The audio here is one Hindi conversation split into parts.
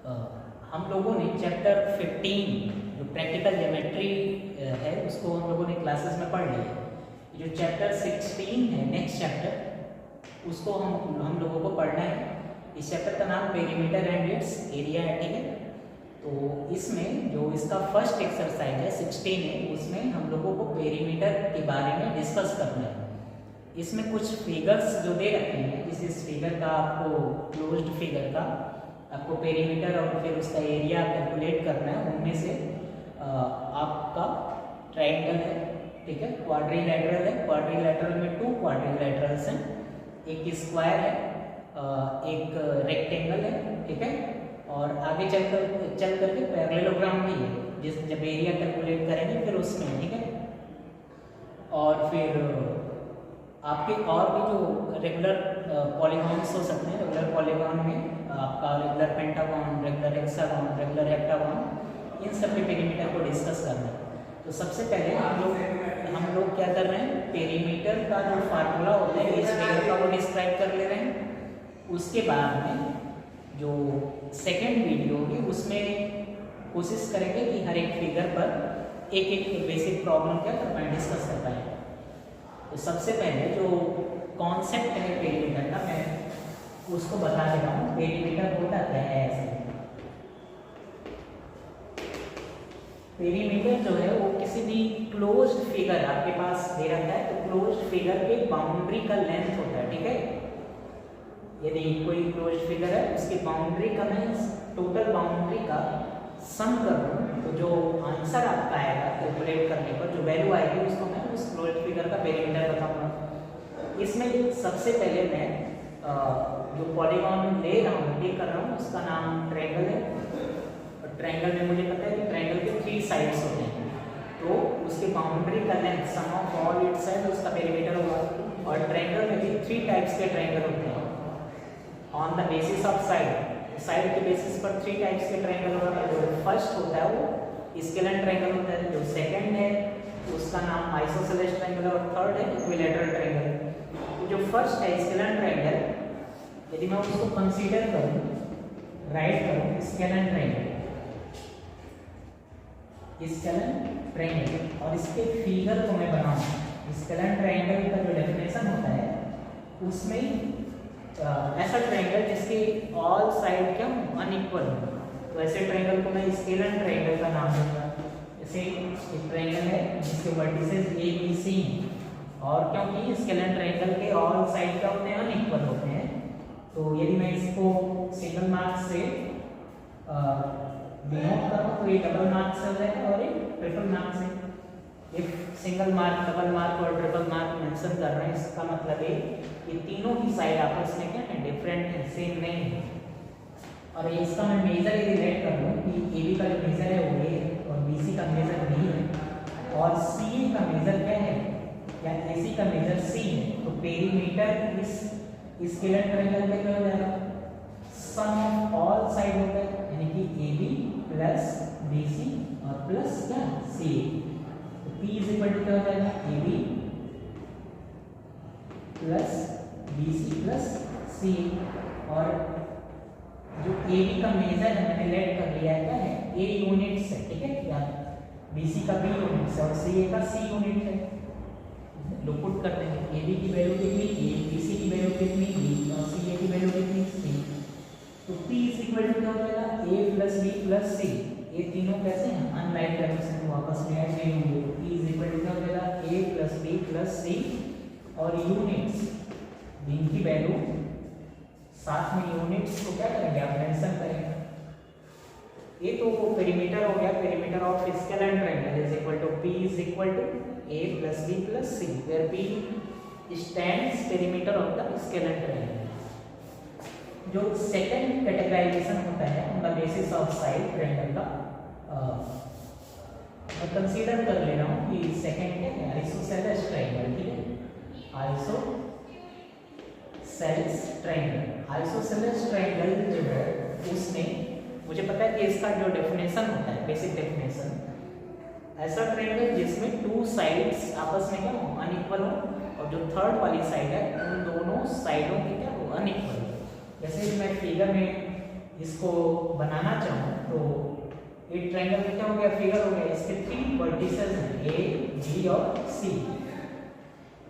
हम लोगों ने चैप्टर 15 जो प्रैक्टिकल ज्योमेट्री है उसको हम लोगों ने क्लासेस में पढ़ लिया है। जो चैप्टर 16 है नेक्स्ट चैप्टर उसको हम लोगों को पढ़ना है। इस चैप्टर का नाम पेरीमीटर एंड इट्स एरिया है, ठीक है। तो इसमें जो इसका फर्स्ट एक्सरसाइज है 16 है, उसमें हम लोगों को पेरीमीटर के बारे में डिस्कस करना है। इसमें कुछ फिगर्स जो दे रखे हैं, इस फिगर का आपको क्लोज्ड फिगर का आपको पेरीमीटर और फिर उसका एरिया कैलकुलेट करना है। उनमें से आपका ट्रायंगल है, ठीक है, क्वाड्रिलैटरल है, क्वाड्रिलैटरल में 2 क्वाड्रिलैटरल्स हैं, एक स्क्वायर है, एक रेक्टेंगल है, ठीक है, और आगे चल करके पैरेललोग्राम भी है, जिस जब एरिया कैलकुलेट करेंगे फिर उसमें, ठीक है। और फिर आपके और भी जो रेगुलर पॉलीगॉन्स हो सकते हैं, रेगुलर पॉलीगॉन में आपका regular pentagon, regular hexagon, regular heptagon, इन सब के पेरीमीटर को डिस्कस करना है। तो सबसे पहले हम लोग क्या कर रहे हैं, पेरीमीटर का जो फार्मूला होता है इस फिगर का वो डिस्क्राइब कर ले रहे हैं। उसके बाद में जो सेकेंड वीडियो होगी उसमें कोशिश करेंगे कि हर एक फिगर पर एक एक बेसिक प्रॉब्लम क्या कर पाए, डिस्कस कर पाए। तो सबसे पहले जो कॉन्सेप्ट है पेरीमीटर का मैं उसको बता देता हूँ। पेरीमीटर होता क्या है ऐसे। पेरीमीटर जो है वो किसी भी क्लोज्ड फिगर आपके पास दे रखा है तो क्लोज्ड फिगर के बाउंड्री का लेंथ होता है, ठीक है। यदि कोई क्लोज्ड फिगर है उसकी बाउंड्री का मैं टोटल बाउंड्री का सम कर दूँ तो जो आंसर आपका आएगा कैलकुलेट करने पर जो वैल्यू आएगी उसको मैं उस क्लोज्ड फिगर का पेरीमीटर बताऊंगा। इसमें सबसे पहले मैं जो पॉलीगॉन ले रहा हूँ, ये कर रहा हूँ, उसका नाम ट्रायंगल है। और ट्रायंगल में मुझे पता है कि ट्रायंगल के 3 साइड्स होते हैं, तो उसके बाउंड्री का length sum of all its side उसका पेरीमीटर होगा। और ट्रायंगल में भी 3 टाइप्स के ट्रायंगल होते हैं on the basis of side के बेसिस पर 3 टाइप्स के ट्रायंगल होगा। जो फर्स्ट होता है वो स्केलर ट्रायंगल होता है, जो सेकंड है उसका नाम आइसोसेलेस ट्रायंगल और थर्ड है इक्विलैटरल ट्रायंगल। जो फर्स्ट है स्केलर ट्रायंगल, यदि मैं उसको कंसीडर करूं, राइट करूं स्केलर ट्रायंगल और इसके फिगर को मैं बनाऊं। स्केलर ट्रायंगल का जो डेफिनेशन होता है उसमें ऐसा ट्रायंगल जिसके ऑल साइड क्या अनइक्वल हो, तो ऐसे ट्रायंगल को मैं स्केलर ट्रायंगल का नाम दूंगा। जैसे एक ट्रायंगल है जिसके वर्टिसेस ए बी सी, और क्योंकि स्केलर ट्रायंगल के ऑल साइड क्या होते हैं, अनइक्वल होते हैं, तो यदि मैं इसको सिंगल मार्क से डिनोट करूँ तो ये डबल मार्क से हो जाएगा और एक ट्रिपल मार्क से। If single mark, double mark और ट्रिपल मार्क मेंशन कर रहे हैं, इसका मतलब है कि तीनों की साइड आपस में क्या है, डिफरेंट है, सेम नहीं है। और इसका मैं मेजर यदि रिलेट कर लूँ कि ए बी का जो मेजर है वो ए और बी सी का मेजर बी है और सी का मेजर क्या है, या ए सी का मेजर सी है, तो पेरीमीटर इस स्केलर ट्रायंगल में क्या हो जाएगा, सम ऑफ ऑल साइड होता है, यानी कि A B plus B C और प्लस क्या सी। तो P इज इक्वल टू क्या हो जाएगा, A B plus B C plus C. और जो ए बी का मेजर है मैंने लेट कर लिया है, क्या है, ए यूनिट्स है, ठीक है, या बी सी का बी यूनिट्स है और सी ए का सी यूनिट है। लो पुट करते हैं, ए बी की वैल्यू कितनी, ए बी सी की वैल्यू कितनी, बी और सी ए की वैल्यू कितनी, सी। तो P इज इक्वल टू क्या हो जाएगा, ए प्लस बी प्लस सी। ये तीनों कैसे हैं, अनलाइक डायमेंशन को आपस में ऐड नहीं होंगे, तो P इज इक्वल टू क्या हो जाएगा, ए प्लस बी प्लस सी। और यूनिट्स इनकी वैल्यू साथ में यूनिट्स को क्या करेंगे, आप मेंशन करेंगे। ये तो पेरीमीटर हो गया, perimeter of scalar triangle is equal to P is equal to a plus b plus c, where p stands perimeter of the scalar triangle. जो सेकंड कैटेगराइजेशन होता है on the basis of side triangle का, मैं कंसीडर कर ले रहा हूँ कि सेकंड क्या है, आइसोसेलेस ट्रायंगल, ठीक है, आइसोसेलेस ट्रायंगल। आइसोसेलेस ट्रायंगल जो है उसमें मुझे पता है कि इसका जो डेफिनेशन होता है, बेसिक डेफिनेशन, ऐसा ट्रायंगल जिसमें 2 साइड्स आपस में क्या हो, अनइक्वल हो, और जो थर्ड वाली साइड है उन दोनों साइडों की क्या हो, अनइक्वल। जैसे मैं फिगर में इसको बनाना चाहूँ तो एक ट्रायंगल में क्या हो गया, फिगर हो गया, इसके 3 वर्टिसेस हैं ए बी और सी।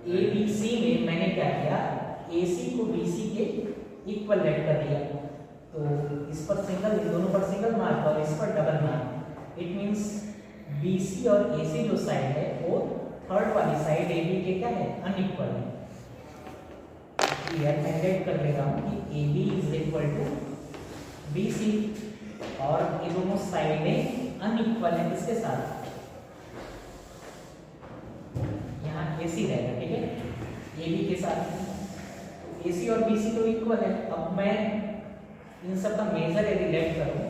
ए बी सी में मैंने क्या किया, ए सी को बी सी के इक्वल लेट कर दिया, तो इस पर सिंगल, इन दोनों पर सिंगल मार्क और इस पर double mark. It means B C और ए सी जो साइड है वो थर्ड वाली साइड ए बी के क्या है, अनइक्वल है। मैं लेट कर ले रहा हूँ कि A B is equal to B C, और ये दोनों साइडें अनइक्वल है किसके साथ, यहाँ ए सी रहेगा, ठीक है, ए बी के साथ। ए सी और बी सी तो इक्वल है। अब मैं इन सब का मेजर यदि लेट करूँ,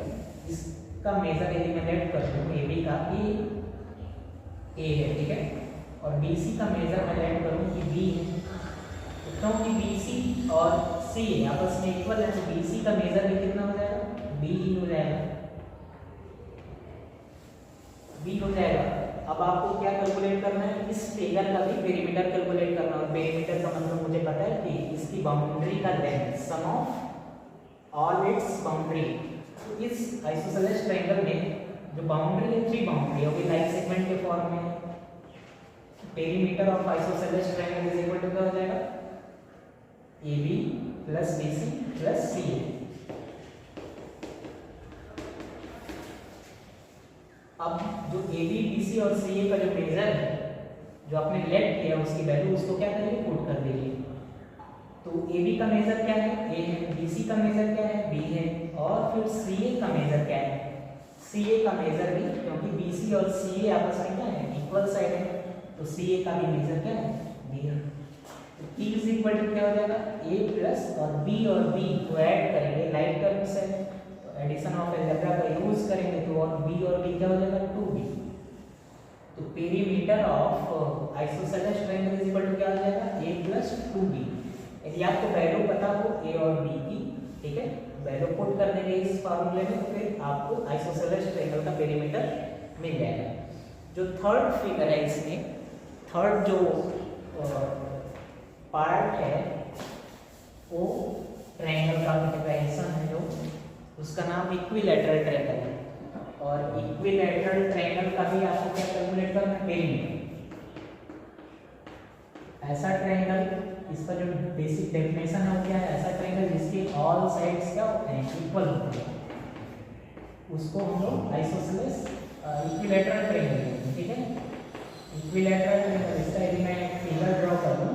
इसका मेजर यदि मैं लेट कर दूँ ए बी का कि ए है, ठीक है, और बी सी का मेजर मैं लेट करूँ कि बी है, क्योंकि बी सी और सी आपस में इक्वल है, तो बी सी का मेजर भी कितना हो जाएगा, बी ही हो जाएगा, बी हो जाएगा। अब आपको क्या कैलकुलेट करना है, इस फिगर का भी पेरीमीटर कैलकुलेट करना है। और पेरीमीटर का मतलब मुझे पता है कि इसकी बाउंड्री का length, sum of all its boundary. तो इस आइसोसेलेस ट्रायंगल में जो बाउंड्री है, 3 बाउंड्री है, वो भी लाइक सेगमेंट के फॉर्म में है। Perimeter of isosceles triangle is equal to क्या हो जाएगा, A B plus B C plus C A. अब जो ए बी बी सी और सी ए का जो मेजर है, जो आपने लेट किया उसकी वैल्यू, उसको क्या करिए, पुट कर दीजिए। तो ए बी का मेजर क्या है, ए है, बी सी का मेजर क्या है, बी है, और फिर सी ए का मेजर क्या है, सी ए का मेजर भी, क्योंकि बी सी और सी ए आपस में क्या है, इक्वल साइड है, तो सी ए का भी मेजर क्या है, बी है। E इज इक्वल टू क्या हो जाएगा, a प्लस और b को ऐड करेंगे, लाइक टर्म्स है, तो एडिशन ऑफ अलजेब्रा का यूज करेंगे, तो और b क्या हो जाएगा, 2b। तो perimeter of isosceles triangle is equal to क्या हो जाएगा, a प्लस 2b। यदि आपको वैल्यू पता हो a और b की, ठीक है, वैल्यू पुट कर देंगे इस फार्मूले में, तो फिर आपको आइसोसेलेस ट्रायंगल का पेरीमीटर मिल जाएगा। जो थर्ड फिगर है, इसमें थर्ड जो पार्ट है वो ट्रायंगल का कैटेगराइजेशन है, जो उसका नाम इक्विलैटरल ट्रायंगल है। और इक्विलैटरल ट्रायंगल का भी आपको क्या कैलकुलेट करना है, पेरीमीटर। ऐसा ट्रायंगल, इसका जो बेसिक डेफिनेशन है वो क्या है, ऐसा ट्रायंगल जिसके ऑल साइड्स क्या होते हैं, इक्वल होते हैं, उसको हम लोग आइसोसेलेस इक्विलैटरल ट्रायंगल कहते हैं, ठीक है। इक्विलैटरल ट्रायंगल, इसका यदि मैं फिगर ड्रॉ कर दूं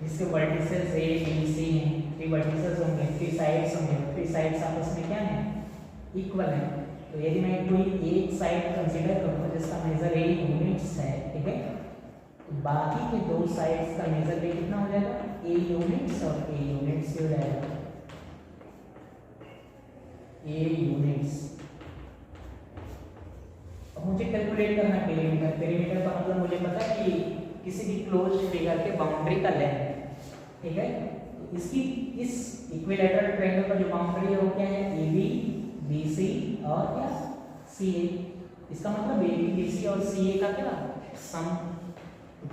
जिसके वर्टिसेस ए बी सी हैं, 3 वर्टिसेस होंगे, 3 साइड्स होंगे, 3 साइड्स आपस में क्या है, इक्वल है। तो यदि मैं कोई एक साइड कंसीडर करूँ जिसका मेजर ए यूनिट्स है, ठीक है, तो बाकी के 2 साइड्स का मेजर भी कितना हो जाएगा, ए यूनिट्स और ए यूनिट्स हो जाएगा, ए यूनिट्स। अब मुझे कैलकुलेट करना है पेरीमीटर। पेरीमीटर का मतलब मुझे पता है कि किसी भी क्लोज फिगर के बाउंड्री का लेंथ, ठीक है। तो इसकी इस इक्विलैटरल ट्रायंगल का जो बाउंड्री है वो क्या है, ए बी बी सी और क्या, सी ए। इसका मतलब ए बी बी सी और सी ए का क्या, sum.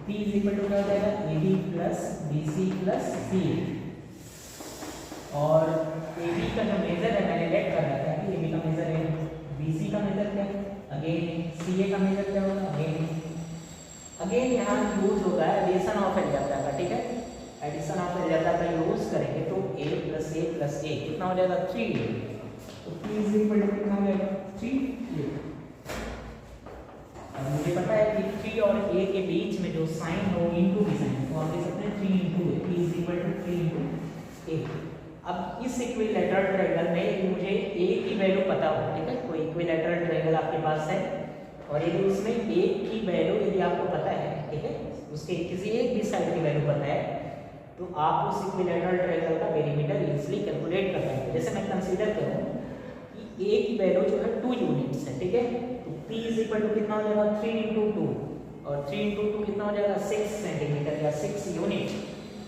P is equal to क्या हो जाएगा, A B plus B C plus C A. और ए बी का जो मेजर है मैंने लेट कर रखा है कि ए बी का मेजर है, बी सी का मेजर क्या है, अगेन सी ए का मेजर क्या होगा, अगेन यहाँ यूज होगा एडिशन ऑफ अलजेब्रा का, ठीक है। एडिशन ऑफ अलजेब्रा का यूज करेंगे तो a प्लस a कितना हो जाएगा, 3a। तो p इज इक्वल टू कितना हो जाएगा, 3a। अब मुझे पता है कि 3 और a के बीच में जो साइन हो इनटू की साइन, तो आप देख सकते हैं 3 into a, p is equal to 3 into a। अब इस इक्विलैटरल ट्रायंगल में यदि मुझे a की वैल्यू पता हो, ठीक है, कोई इक्विलैटरल ट्रायंगल आपके पास है और यदि उसमें a की वैल्यू यदि आपको पता है, ठीक है, उसके किसी एक भी साइड की वैल्यू पता है, तो आप उस इक्विलैटरल ट्रायंगल का पेरीमीटर इजीली कैलकुलेट कर पाएंगे। जैसे मैं कंसीडर करूं कि a की वैल्यू जो है 2 यूनिट्स है, ठीक है, तो p इज इक्वल टू कितना हो जाएगा, 3 into 2, और 3 into 2 कितना हो जाएगा, 6 सेंटीमीटर या 6 यूनिट।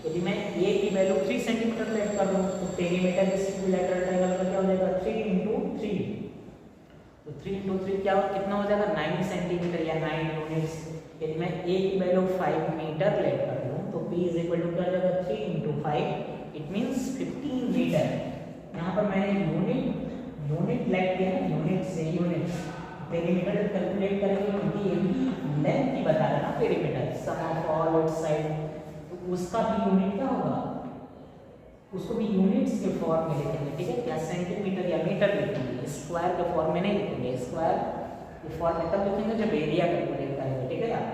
यदि मैं a की वैल्यू 3 सेंटीमीटर लेट कर दूं तो पेरीमीटर इस इक्विलैटरल ट्रायंगल का क्या हो जाएगा, 3 into 3। तो 3 into 3 क्या कितना हो जाएगा, 9 सेंटीमीटर या 9 यूनिट्स। यदि मैं a की वैल्यू 5 मीटर लेट कर दूं तो p इज इक्वल टू क्या हो जाएगा, 3 into 5, इट मींस 15 मीटर। यहाँ पर मैंने यूनिट यूनिट लाइक किया ना, यूनिट से यूनिट पेरीमीटर कैलकुलेट करेंगे क्योंकि एक लेंथ की बता रहा ना perimeter, sum of all its side, तो उसका भी यूनिट क्या होगा, उसको भी यूनिट्स के फॉर्म में लिखेंगे, ठीक है, क्या सेंटीमीटर या मीटर लिखेंगे, स्क्वायर के फॉर्म में नहीं लिखेंगे, स्क्वायर के फॉर्म में तब लिखेंगे जब एरिया कैलकुलेट करेंगे, ठीक है यार।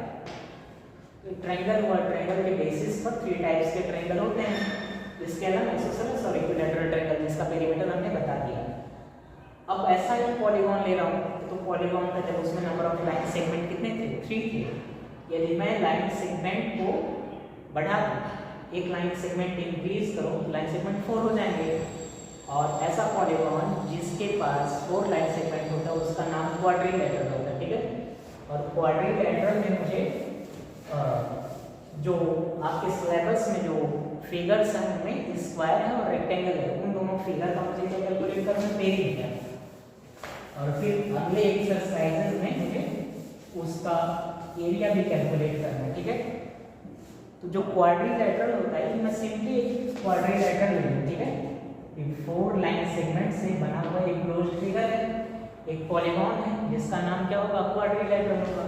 तो ट्रायंगल हुआ, ट्रायंगल के बेसिस पर 3 टाइप्स के ट्रायंगल होते हैं, इसके अलावा आइसोसेलेस और इक्विलैटरल ट्रायंगल जिसका पेरीमीटर हमने बता दिया। अब ऐसा ही पॉलीगॉन ले रहा हूँ, तो पॉलीगॉन का जब उसमें नंबर ऑफ लाइन सेगमेंट कितने थे, 3 थे। यदि मैं लाइन सेगमेंट को बढ़ा दूँ, एक लाइन सेगमेंट इंक्रीज करो तो लाइन सेगमेंट 4 हो जाएंगे, और ऐसा पॉलीगॉन जिसके पास 4 लाइन सेगमेंट होता है उसका नाम क्वाड्रिलैटरल होता है, ठीक है। और क्वाड्रिलैटरल में मुझे जो आपके सिलेबस में जो फिगर्स हैं उनमें स्क्वायर है और रेक्टेंगल है, उन दोनों फिगर का मुझे क्या कैलकुलेट करना है, पेरीमीटर। और फिर अगले एक्सरसाइजेज में मुझे उसका एरिया भी कैलकुलेट करना है, ठीक है। तो जो क्वाड्रिलैटरल होता है, मैं सिंपली एक क्वाड्रिलैटरल ले लूँ, ठीक है, 4 लाइन सेगमेंट से बना हुआ एक क्लोज्ड फिगर है, एक पॉलीगॉन है जिसका नाम क्या होगा, क्वाड्रिलैटरल होगा।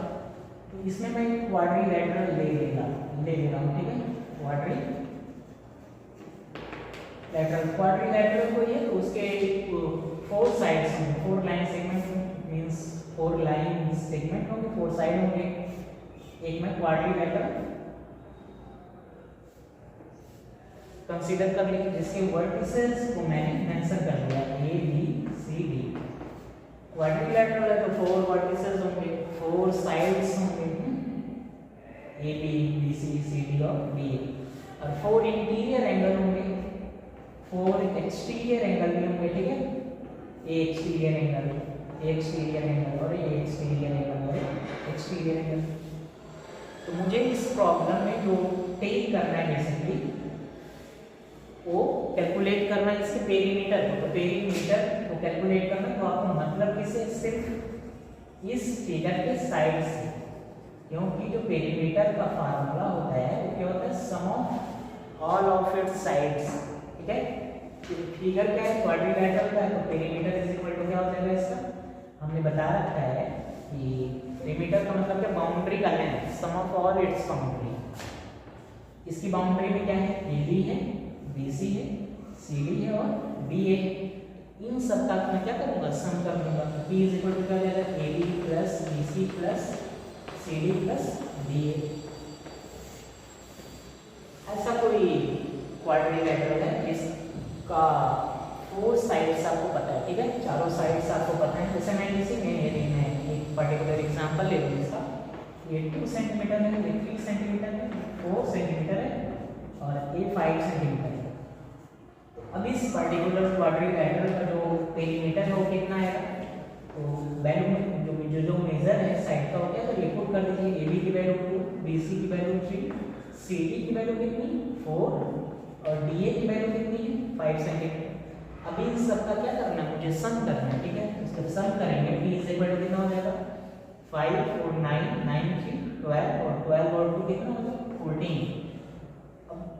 तो इसमें मैं क्वाड्रिलैटरल ले ले रहा हूँ, ठीक है, क्वाड्रिलैटरल को ये, तो उसके 4 साइड्स होंगे, 4 line segment means 4 line segment होंगे, 4 साइड होंगे। एक में क्वाड्रिलैटरल कंसीडर कर लेंगे जिसके वर्टिसेस को मैंने मेंशन कर दिया, A B C D. Quadrilateral है तो 4 वर्टिसेस होंगे, 4 साइड्स होंगे, A B C C D और बी, और 4 इंटीरियर एंगल होंगे, 4 एक्सटीरियर एंगल भी होंगे, ठीक है, ए एक्सटीरियर एंगल, ए एक्सटीरियर एंगल और ए एक्सटीरियर एंगल और एक्सटीरियर एंगल। तो मुझे इस प्रॉब्लम में जो टेक करना है बेसिकली वो कैलकुलेट करना है इसके पेरीमीटर को, तो पेरीमीटर को कैलकुलेट करना, तो आपको मतलब किसे, सिर्फ इस फिगर के साइड से, क्योंकि जो पेरीमीटर का फार्मूला होता है वो क्या होता है, sum of all of its sides, ठीक है। फिगर क्या है, क्वाड्रिलैटरल का है, तो पेरीमीटर इज इक्वल टू क्या हो जाएगा इसका, हमने बता रखा है कि पेरीमीटर का मतलब क्या, बाउंड्री का length, sum of all its boundary. इसकी बाउंड्री में क्या है, AB है, BC है, CD है और BA है। इन सब का मैं क्या करूंगा, सम कर दूंगा, तो P इज इक्वल टू क्या हो जाएगा, AB plus BC plus CD plus BA। ऐसा कोई क्वाड्रिलैटरल है जिसका 4 साइड्स आपको पता है, ठीक है, चारों साइड्स आपको पता है। जैसे मैं इसी में यदि मैं एक पर्टिकुलर एग्जांपल ले लूँ इसका, ये 2 सेंटीमीटर है, ये 3 सेंटीमीटर है, 4 सेंटीमीटर है और ये 5 सेंटीमीटर है। अब इस पर्टिकुलर क्वाड्रिलैटरल का जो पेरीमीटर है वो कितना आएगा, तो वैल्यू में जो मेजर है साइड का हो गया, तो ये पुट कर दीजिए, AB की वैल्यू 2, BC की वैल्यू 3, CD की वैल्यू कितनी 4 और DA की वैल्यू कितनी है 5 सेंटीमीटर। अभी इन सब का क्या करना है, मुझे सम करना है, ठीक है। जब सम करेंगे P इज इक्वल टू कितना हो जाएगा, 5 और 9, 9 3 12 और 12 और 2 कितना होगा 14।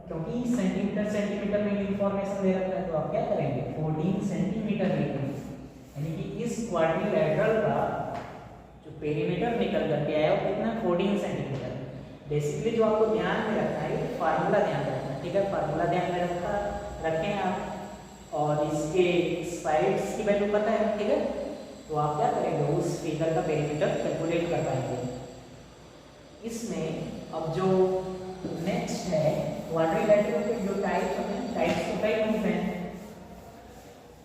क्योंकि सेंटीमीटर में इंफॉर्मेशन दे रखा है, तो आप क्या करेंगे, 14 सेंटीमीटर लिखेंगे, यानी कि इस क्वाड्रिलैटरल का जो पेरीमीटर निकल करके आया वो कितना 14 सेंटीमीटर। बेसिकली जो आपको ध्यान में रखना है, फार्मूला ध्यान रखना, ठीक है, फार्मूला ध्यान में रखें आप, और इसके साइड्स की वैल्यू पता है, ठीक है, तो आप क्या करेंगे, उस फिगर का पेरीमीटर कैलकुलेट कर पाएंगे। इसमें अब जो नेक्स्ट है क्वाड्रिलैटरल के जो टाइप्स होते हैं, टाइप्स तो कई होते हैं,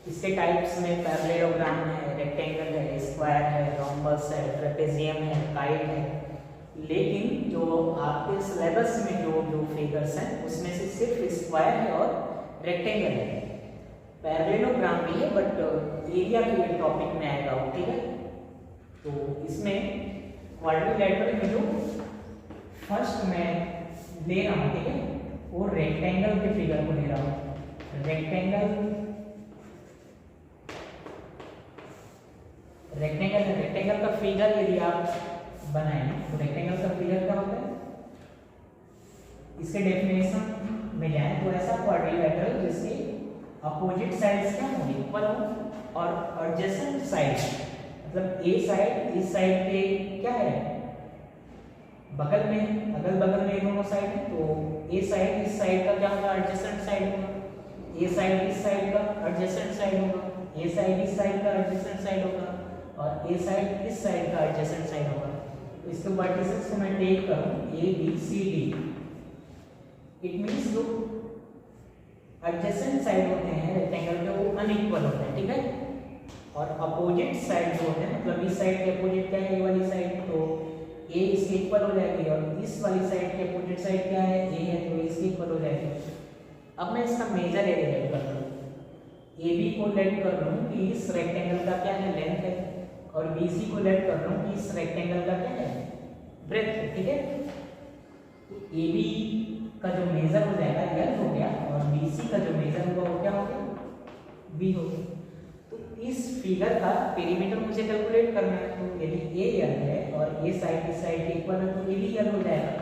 इसके टाइप्स में पैरेललोग्राम है, रेक्टेंगल है, स्क्वायर है, रोम्बस है, ट्रेपेजियम है, काइट है। लेकिन जो आपके सिलेबस में जो फिगर्स हैं उसमें से सिर्फ स्क्वायर है और रेक्टेंगल है, पैरेललोग्राम भी है बट एरिया के टॉपिक में आएगा वो, ठीक है। तो इसमें क्वाड्रिलैटरल में जो फर्स्ट मैं ले रहा हूँ, ठीक है, वो रेक्टेंगल के फिगर को ले रहा हूँ। रेक्टेंगल का फिगर यदि आप बनाएं तो रेक्टेंगल का फिगर क्या होता है, इसके डेफिनेशन में जाए तो ऐसा क्वाड्रिलैटरल जिसके अपोजिट साइड्स क्या होंगे, इक्वल हो, और एडजेसेंट साइड मतलब ए साइड इस साइड के क्या है, बगल में, अगल बगल में दोनों साइड है, तो ए साइड इस साइड का क्या होगा, एडजेसेंट साइड होगा, ए साइड इस साइड का एडजेसेंट साइड होगा, ए साइड इस साइड का एडजेसेंट साइड होगा, और ए साइड इस साइड का एडजेसेंट साइड होगा। तो इसके वर्टिसेस को मैं टेक करूं A B C D, it means जो एडजेसेंट साइड होते हैं रेक्टेंगल के वो अनइक्वल होते हैं, ठीक है, और अपोजिट साइड जो होते हैं मतलब इस साइड के अपोजिट क्या है, ए वाली साइड, तो ए इसके इक्वल हो जाएगी, और इस वाली साइड के अपोजिट साइड क्या है, ए है, तो इसके इक्वल हो जाएगी। अब मैं इसका मेजर एरिया लेट कर लूँ, ए बी को लेट कर लूँ कि इस रेक्टेंगल का क्या है, लेंथ है, और बी सी को लेट कर लूँ कि इस रेक्टेंगल का क्या है, ब्रेथ है, ठीक है। ए बी का जो मेजर हो जाएगा एल हो गया, और बी सी का जो मेजर होगा वो क्या हो गया, बी हो गया। तो इस फिगर का पेरीमीटर मुझे कैलकुलेट करना है, तो यदि ए एल है और ए साइड इस साइड के इक्वल है तो ए बी एल हो जाएगा,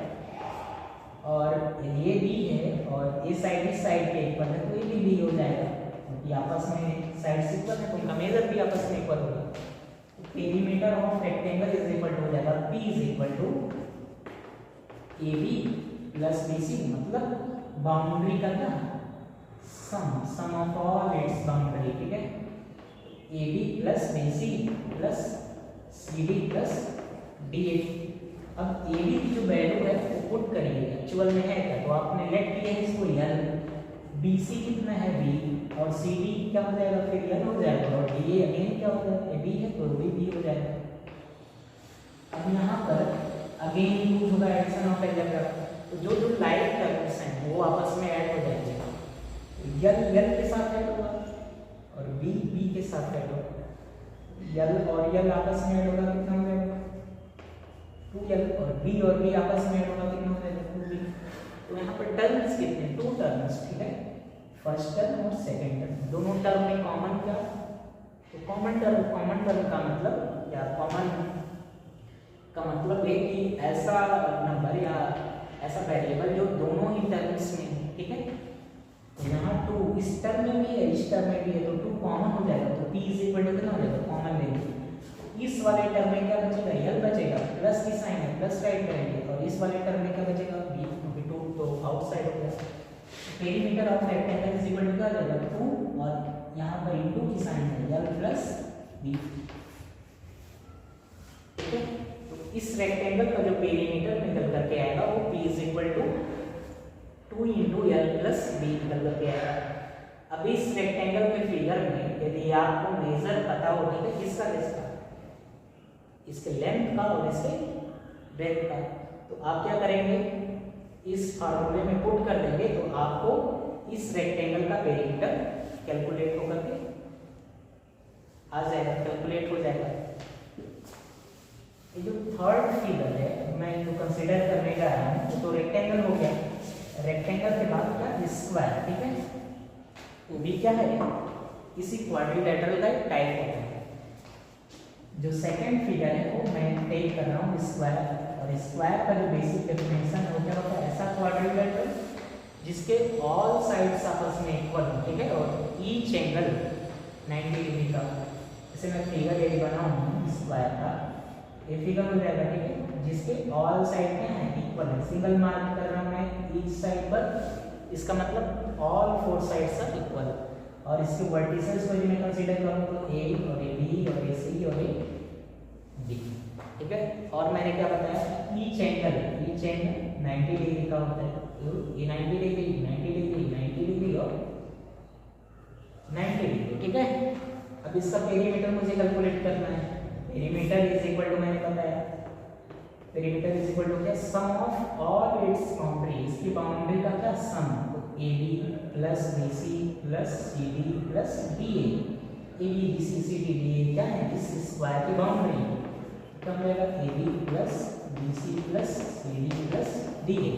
और यदि ए बी है और ए साइड इस साइड के इक्वल है तो ए बी बी हो जाएगा, क्योंकि आपस में साइड से इक्वल है तो उनका मेजर भी आपस में इक्वल होगा। तो perimeter of rectangle is equal to हो जाएगा P is equal to A B plus B C, मतलब बाउंड्री का क्या, sum of all its boundary, ठीक है, A B plus B C plus C D plus D A. अब ए बी की जो वैल्यू है वो पुट करिए, एक्चुअल में है क्या, तो आपने लेट किया है इसको एल, बी सी कितना है बी, और सी डी क्या हो जाएगा, फिर एल हो जाएगा, और डी ए अगेन क्या हो जाएगा, ए बी है तो बी हो जाएगा। अब यहाँ पर अगेन यूज होगा एडिशन ऑफ अलजेब्रा, तो जो जो लाइक टर्म्स हैं वो आपस में ऐड हो जाएंगे, यल यल के साथ ऐड होगा और बी बी के साथ ऐड होगा, यल और यल आपस में ऐड होगा, कितना हो जाएगा 2l, और बी आपस में ऐड होगा, कितना हो जाएगा 2b। तो यहाँ पर टर्म्स कितने, 2 टर्म्स, ठीक है, फर्स्ट टर्म और सेकंड टर्म, दोनों टर्म में कॉमन क्या, तो कॉमन टर्म का मतलब या कॉमन का मतलब है कि ऐसा नंबर या ऐसा वेरिएबल जो दोनों ही टर्म्स में, ठीक है, तो यहाँ 2 इस टर्म में भी है इस टर्म में भी है, तो 2 कॉमन हो जाएगा, तो p इज इक्वल टू कितना हो जाएगा, कॉमन लेंगे, इस वाले टर्म में क्या बचेगा, यल बचेगा, प्लस की साइन है प्लस राइट करेंगे, और इस वाले टर्म में क्या बचेगा, b, क्योंकि 2 तो आउटसाइड हो गया। Perimeter of rectangle is equal to क्या हो जाएगा 2, और यहाँ पर इनटू की साइन है यल प्लस b, ठीक है। तो इस रेक्टेंगल का जो पेरीमीटर निकल करके आएगा वो p is equal to 2 into L plus B निकल करके आएगा। अब इस रेक्टेंगल के फिगर में यदि आपको मेजर पता हो, ठीक है, किसका किसका, इसके लेंथ का और इसके ब्रेथ का, तो आप क्या करेंगे, इस फार्मूले में पुट कर देंगे, तो आपको इस रेक्टेंगल का पेरीमीटर कैलकुलेट होकर के आ जाएगा, कैलकुलेट हो जाएगा। ये जो थर्ड फिगर है मैं इनको कंसीडर करने जा रहा हूँ, तो रेक्टेंगल हो गया, रेक्टेंगल के बाद क्या, स्क्वायर, ठीक है, वो भी क्या है, इसी क्वाड्रिलेटरल का एक टाइप होता है। जो सेकंड फिगर है वो मैं टेक कर रहा हूँ स्क्वायर, और स्क्वायर का जो बेसिक डेफिनेशन है वो क्या होता है, ऐसा क्वाड्रिलेटरल जिसके ऑल साइड्स आपस में इक्वल हो, ठीक है, और ईच एंगल 90 डिग्री का। जैसे मैं फिगर यदि बनाऊँ स्क्वायर का, ये फिगर हो जाएगा, ठीक है, जिसके ऑल साइड क्या है, इक्वल है, सिंगल मार्क कर रहा हूँ मैं ईच साइड पर, इसका मतलब ऑल 4 साइड्स आर इक्वल, और इसके वर्टिसेस को मैं कंसीडर करूँ तो ए और ए बी और ए सी और ए डी, ठीक है। और मैंने क्या बताया, ईच एंगल 90 डिग्री का होता है, तो ये 90 डिग्री 90 डिग्री 90 डिग्री और 90 डिग्री, ठीक है। अब इसका पेरीमीटर मुझे कैलकुलेट करना है, पेरीमीटर इज इक्वल टू, मैंने बताया पेरीमीटर इज इक्वल टू क्या, sum of all its boundary, इसकी बाउंड्री का क्या सम, तो A B plus B C plus C D plus D A, A B B C C D D A क्या है, इस स्क्वायर की बाउंड्री, क्या हो जाएगा, A B plus B C plus C D plus D A.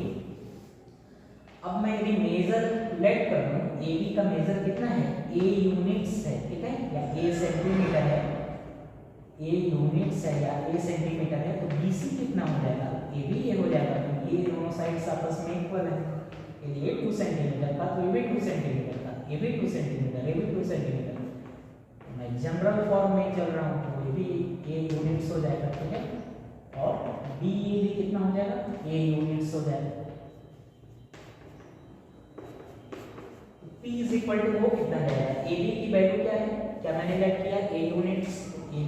अब मैं यदि मेजर लेट कर दूं, ए बी का मेजर कितना है, ए यूनिट्स है, ठीक है, या ए सेंटीमीटर है, ए यूनिट्स है या ए सेंटीमीटर है, तो बी सी कितना हो जाएगा, ए बी ए हो जाएगा, क्योंकि ये दोनों साइड्स आपस में इक्वल है, यदि ये 2 सेंटीमीटर का तो ये भी 2 सेंटीमीटर का, ये भी 2 सेंटीमीटर, ये भी 2 सेंटीमीटर। मैं जनरल फॉर्म में चल रहा हूँ तो ये भी ए यूनिट्स हो जाएगा, ठीक है। और बी ये भी कितना हो जाएगा, ए यूनिट्स हो जाएगा। P इज इक्वल टू वो कितना जाएगा, ए बी की वैल्यू क्या है, क्या मैंने लेट किया ए यूनिट्स, ए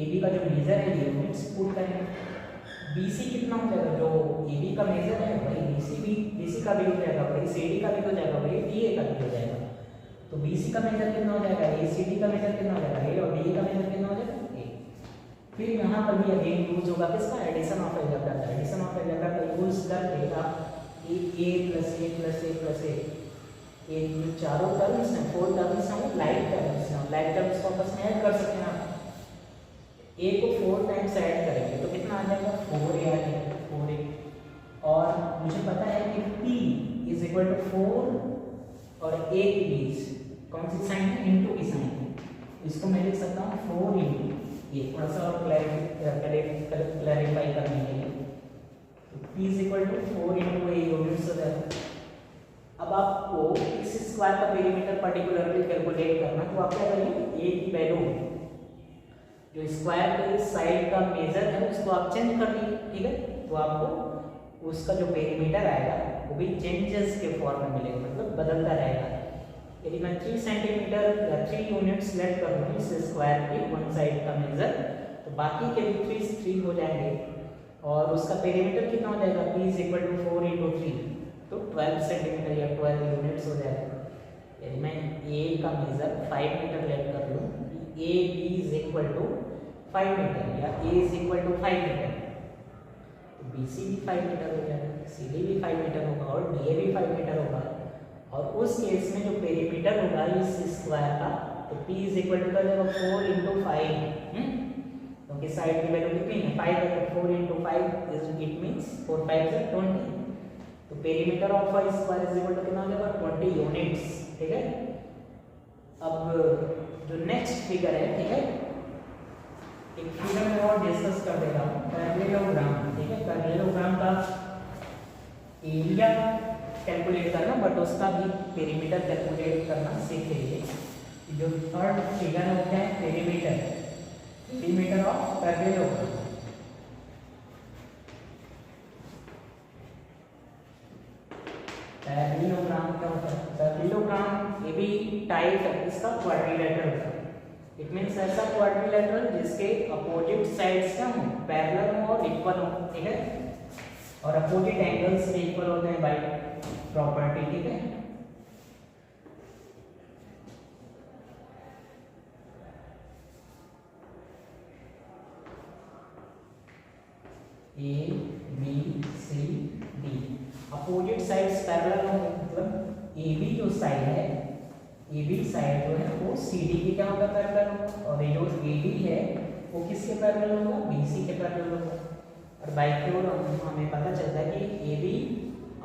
बी का जो मेजर है ये यूनिट्स पुट करेंगे। BC कितना हो जाएगा, जो AB का मेजर है वही BC का भी हो जाएगा, वही CD का भी हो जाएगा, वही DA का भी हो जाएगा। तो BC का मेजर कितना हो जाएगा, ACD का मेजर कितना हो जाएगा, A और DA का मेजर कितना हो जाएगा, A। फिर यहाँ पर भी अगेन यूज होगा किसका, एडिशन ऑफ अलजेब्रा का। एडिशन ऑफ अलजेब्रा का यूज करके आप A plus A plus A plus A, ये जो चारों टर्म्स हैं, 4 टर्म्स हैं, लाइक टर्म्स हैं। लाइक टर्म्स को आपस में ऐड कर सकते हैं आप। A को 4 टाइम्स ऐड करेंगे तो कितना आ जाएगा, 4A आ जाएगा, 4A। और मुझे पता है कि P इज इक्वल टू 4 और A के बीच कौन सी साइन है, इनटू की साइन है। इसको मैं लिख सकता हूँ 4 इंटू, ये थोड़ा सा और क्लैरिफाई करने के लिए, तो P is equal to 4 into A units हो जाएगा। अब आपको इस स्क्वायर का पेरीमीटर पर्टिकुलरली कैलकुलेट करना, तो आप क्या करेंगे, A की वैल्यू जो स्क्वायर के साइड का मेजर है उसको आप चेंज कर लीजिए, ठीक है। तो आपको उसका जो पेरीमीटर आएगा वो भी चेंजेस के फॉर्म में मिलेगा, मतलब बदलता रहेगा। यदि मैं 3 सेंटीमीटर या 3 यूनिट्स लेट कर लूँ इस स्क्वायर के वन साइड का मेजर, तो बाकी के भी 3 हो जाएंगे और उसका पेरीमीटर कितना हो जाएगा, P is equal to 4 into 3, तो 12 सेंटीमीटर या 12 यूनिट्स हो जाएगा। यदि मैं A का मेजर 5 मीटर लेट कर लूँ, A B is equal to 5 meter या A is equal to 5 meter, तो BC भी 5 मीटर हो जाएगा, CD भी 5 मीटर होगा और DA भी 5 मीटर होगा। और उस केस में जो पेरीमीटर होगा इस स्क्वायर का, तो P is equal to 4 into 5, क्योंकि साइड की वैल्यू कितनी है, 5 है, तो 4 इंटू 5 इट मीन्स 4 5 से 20। तो perimeter of square is equal to कितना हो जाएगा, 20 यूनिट्स, ठीक है। अब जो नेक्स्ट फिगर है, ठीक है, एक फिगर में और डिस्कस कर देता हूँ, पैरेललोग्राम, ठीक है। पैरेललोग्राम का एरिया कैलकुलेट करना, बट उसका भी पेरीमीटर कैलकुलेट करना सीख लीजिए। जो थर्ड फिगर है वो क्या है, पेरीमीटर ऑफ पैरेललोग्राम। पैरेललोग्राम क्या होता है, पैरेललोग्राम ये भी टाइप है इसका क्वाड्रिलेटरल का। इट मींस ऐसा क्वाड्रिलेटरल जिसके अपोजिट साइड्स क्या हो, पैरेलल हो और इक्वल हो, ठीक है। और अपोजिट एंगल्स भी इक्वल होते हैं बाय प्रॉपर्टी, ठीक है। A B C D opposite sides parallel होंगे, मतलब AB जो साइड है, AB साइड जो है वो CD के क्या होगा, पैरेलल होगा। और ये जो AB है वो किसके पैरेलल होगा, BC के पैरेलल होगा। और बाय क्योर हमें पता चलता है कि AB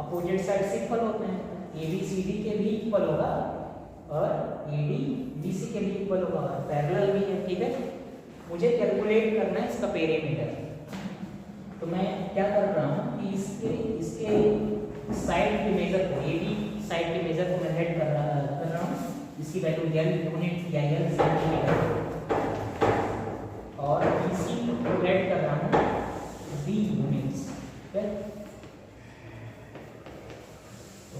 अपोजिट साइड्स इक्वल होते हैं, AB CD के भी इक्वल होगा और AD BC के भी इक्वल होगा और पैरेलल भी है, ठीक है। मुझे कैलकुलेट करना है इसका पेरीमीटर, तो मैं क्या कर रहा हूँ कि इसके साइड के मेजर को, AB साइड के मेजर को मैं लेट कर रहा हूँ, इसकी वैल्यू L यूनिट या L सेंटीमीटर, और BC को लेट कर रहा हूँ B यूनिट्स, ठीक है। तो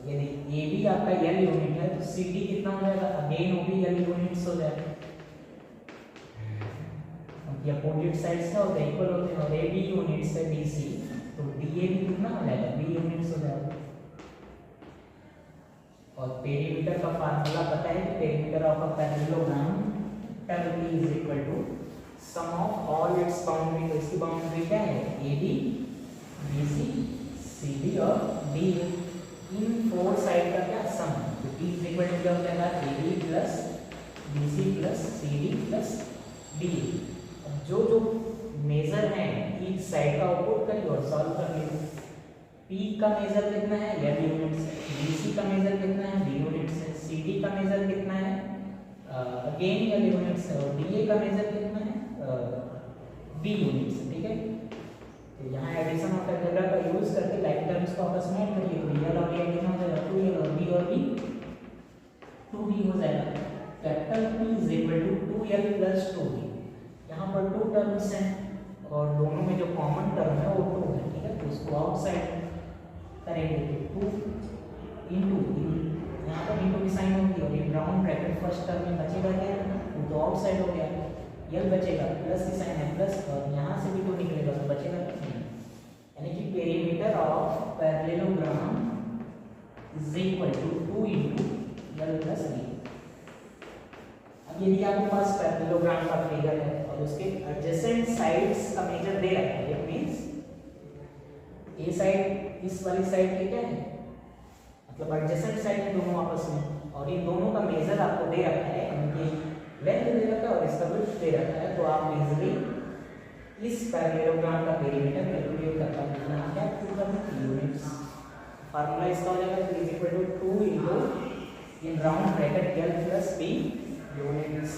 यदि AB आपका L यूनिट है तो CD कितना हो जाएगा, अगेन वो भी L यूनिट्स हो जाएगा, क्योंकि अपोजिट साइड्स क्या होते हैं, इक्वल होते हैं। और AB यूनिट्स है BC, तो DA भी कितना हो जाएगा, B यूनिट्स हो जाएगा। और पेरीमीटर का फार्मूला पता है कि perimeter of a parallelogram term is equal to sum of all its boundary. तो इसकी बाउंड्री क्या है, AB BC CD और DA, इन 4 साइड का क्या सम, तो P इज इक्वल टू क्या हो जाएगा, AB plus BC plus CD plus DA। अब जो मेजर है ईच साइड का आउटपुट करिए और सॉल्व कर लीजिए। P का मेजर कितना है, L यूनिट्स है, BC का मेजर कितना है, B यूनिट्स है, CD का मेजर कितना है, अगेन L यूनिट्स है, और DA का मेजर कितना है, B यूनिट्स है, ठीक है। तो यहाँ एडिशन ऑफ अलजेब्रा का यूज करके लाइक टर्म्स को आपस में ऐड करिए, तो L और A कितना हो जाएगा, 2L और B 2b हो जाएगा। Capital P is equal to 2l plus 2b। यहाँ पर 2 टर्म्स हैं और दोनों में जो कॉमन टर्म है वो 2 है, ठीक है। तो उसको आउटसाइड करेंगे तो 2 इंटू, यहाँ पर इंटू की साइन होगी और ये राउंड ब्रैकेट फर्स्ट टर्म में बचेगा क्या, वो तो आउटसाइड हो गया, यल बचेगा, प्लस की साइन है प्लस, और यहाँ से भी 2 निकलेगा तो बचेगा नहीं। यानी कि perimeter of parallelogram is equal to 2 into L plus B. अब यदि आपके पास पैरेललोग्राम का फिगर है और उसके एडजेसेंट साइड्स का मेजर दे रखा है, इट मींस ए साइड इस वाली साइड के क्या है, मतलब एडजेसेंट साइड है दोनों आपस में, और इन दोनों का मेजर आपको दे रखा है, इनकी लेंथ दे रखा है और इसका विड्थ दे रखा है, तो आप इजीली इस पैरेललोग्राम का पेरीमीटर कैलकुलेट कर पाएंगे। यहाँ क्या प्रूव करना है, यूनिट्स। फार्मूला इसका हो जाएगा तो is equal to 2 into in round bracket l plus b units.